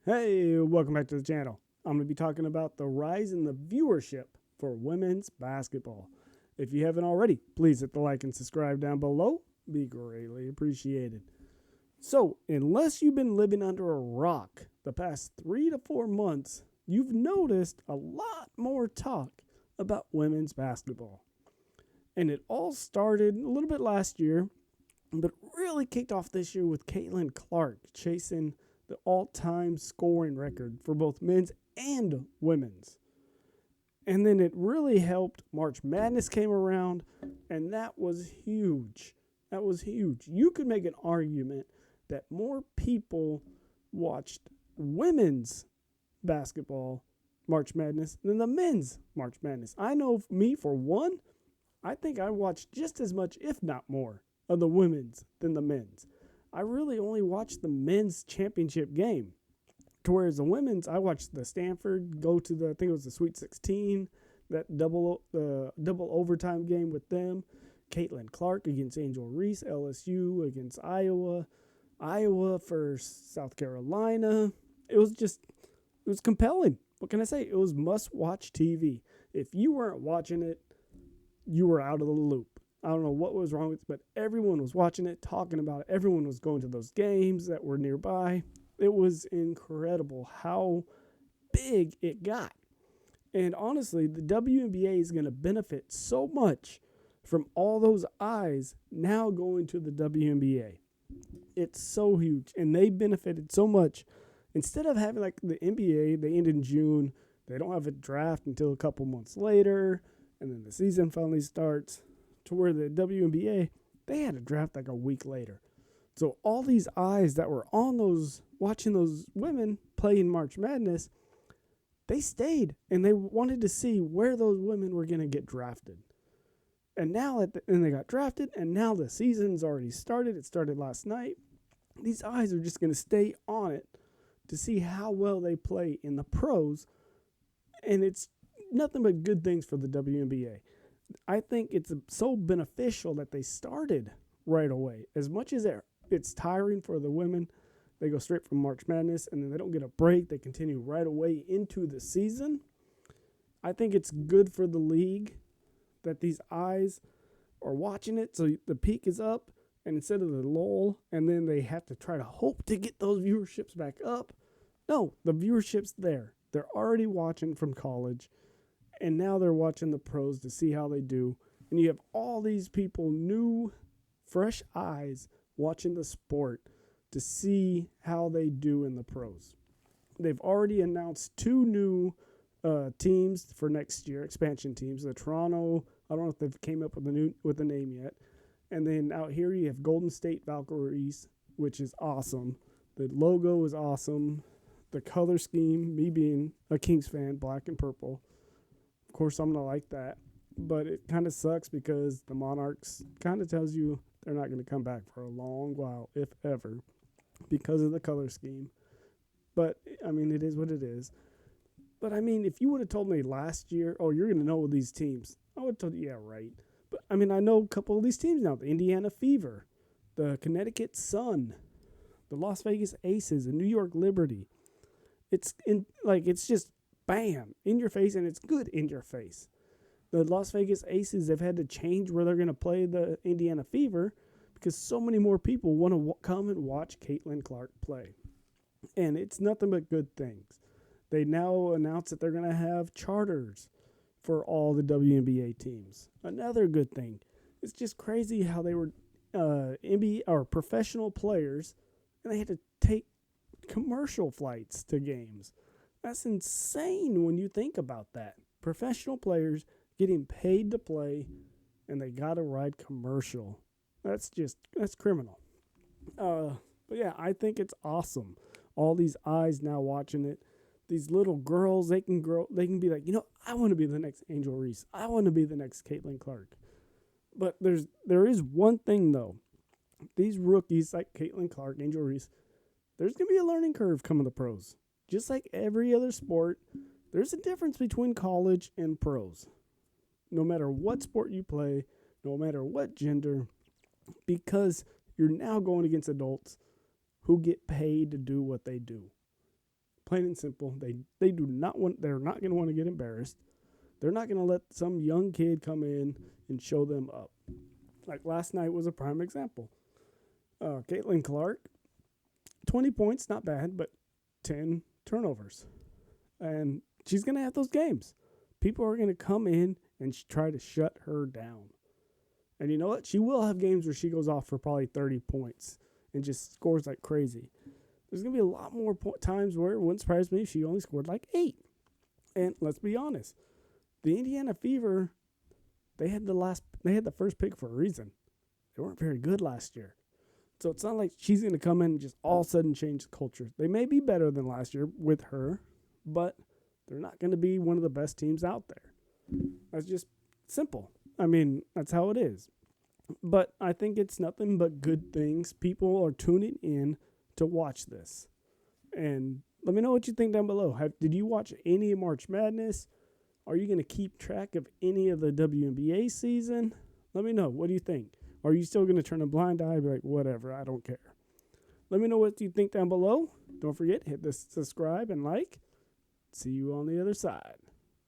Hey, welcome back to the channel. I'm going to be talking about the rise in the viewership for women's basketball. If you haven't already, please hit the like and subscribe down below. Be greatly appreciated. So, unless you've been living under a rock the past 3 to 4 months, you've noticed a lot more talk about women's basketball. And it all started a little bit last year, but really kicked off this year with Caitlin Clark chasing the all-time scoring record for both men's and women's. And then it really helped. March Madness came around, and that was huge. That was huge. You could make an argument that more people watched women's basketball March Madness than the men's March Madness. I know me, for one, I think I watched just as much, if not more, of the women's than the men's. I really only watched the men's championship game. Whereas the women's, I watched the Stanford go to I think it was the Sweet 16, that double overtime game with them. Caitlin Clark against Angel Reese, LSU against Iowa, Iowa for South Carolina. It was compelling. What can I say? It was must-watch TV. If you weren't watching it, you were out of the loop. I don't know what was wrong with it, but everyone was watching it, talking about it. Everyone was going to those games that were nearby. It was incredible how big it got. And honestly, the WNBA is going to benefit so much from all those eyes now going to the WNBA. It's so huge, and they benefited so much. Instead of having like the NBA, they end in June. They don't have a draft until a couple months later, and then the season finally starts. To where the WNBA, they had a draft like a week later. So all these eyes that were on those, watching those women play in March Madness, they stayed and they wanted to see where those women were going to get drafted. And now and they got drafted, and now the season's already started. It started last night. These eyes are just going to stay on it to see how well they play in the pros. And it's nothing but good things for the WNBA. I think it's so beneficial that they started right away. As much as it's tiring for the women, they go straight from March Madness and then they don't get a break. They continue right away into the season. I think it's good for the league that these eyes are watching it. So the peak is up, and instead of the lull, and then they have to try to hope to get those viewerships back up. No, the viewership's there. They're already watching from college. And now they're watching the pros to see how they do. And you have all these people, new, fresh eyes, watching the sport to see how they do in the pros. They've already announced 2 new teams for next year, expansion teams. The Toronto, I don't know if they've came up with a name yet. And then out here you have Golden State Valkyries, which is awesome. The logo is awesome. The color scheme, me being a Kings fan, black and purple. Of course, I'm going to like that. But it kind of sucks because the Monarchs kind of tells you they're not going to come back for a long while, if ever, because of the color scheme. But, I mean, it is what it is. But, I mean, if you would have told me last year, oh, you're going to know these teams, I would have told you, yeah, right. But, I mean, I know a couple of these teams now. The Indiana Fever, the Connecticut Sun, the Las Vegas Aces, the New York Liberty. It's just bam, in your face, and it's good in your face. The Las Vegas Aces, they've had to change where they're going to play the Indiana Fever because so many more people want to come and watch Caitlin Clark play. And it's nothing but good things. They now announce that they're going to have charters for all the WNBA teams. Another good thing. It's just crazy how they were NBA or professional players, and they had to take commercial flights to games. That's insane when you think about that. Professional players getting paid to play, and they got to ride commercial. That's criminal. But yeah, I think it's awesome. All these eyes now watching it. These little girls, they can be like, I want to be the next Angel Reese. I want to be the next Caitlin Clark. But there is one thing though. These rookies like Caitlin Clark, Angel Reese, there's going to be a learning curve coming to pros. Just like every other sport, there's a difference between college and pros. No matter what sport you play, no matter what gender, because you're now going against adults who get paid to do what they do. Plain and simple. They do not want. They're not going to want to get embarrassed. They're not going to let some young kid come in and show them up. Like last night was a prime example. Caitlin Clark, 20 points, not bad, but 10 turnovers. And she's going to have those games. People are going to come in and try to shut her down. And you know what? She will have games where she goes off for probably 30 points and just scores like crazy. There's going to be a lot more times where it wouldn't surprise me if she only scored like 8. And let's be honest. The Indiana Fever, they had the first pick for a reason. They weren't very good last year. So it's not like she's going to come in and just all of a sudden change the culture. They may be better than last year with her, but they're not going to be one of the best teams out there. That's just simple. I mean, that's how it is. But I think it's nothing but good things. People are tuning in to watch this. And let me know what you think down below. Did you watch any of March Madness? Are you going to keep track of any of the WNBA season? Let me know. What do you think? Are you still going to turn a blind eye and be like, whatever, I don't care? Let me know what you think down below. Don't forget, hit the subscribe and like. See you on the other side.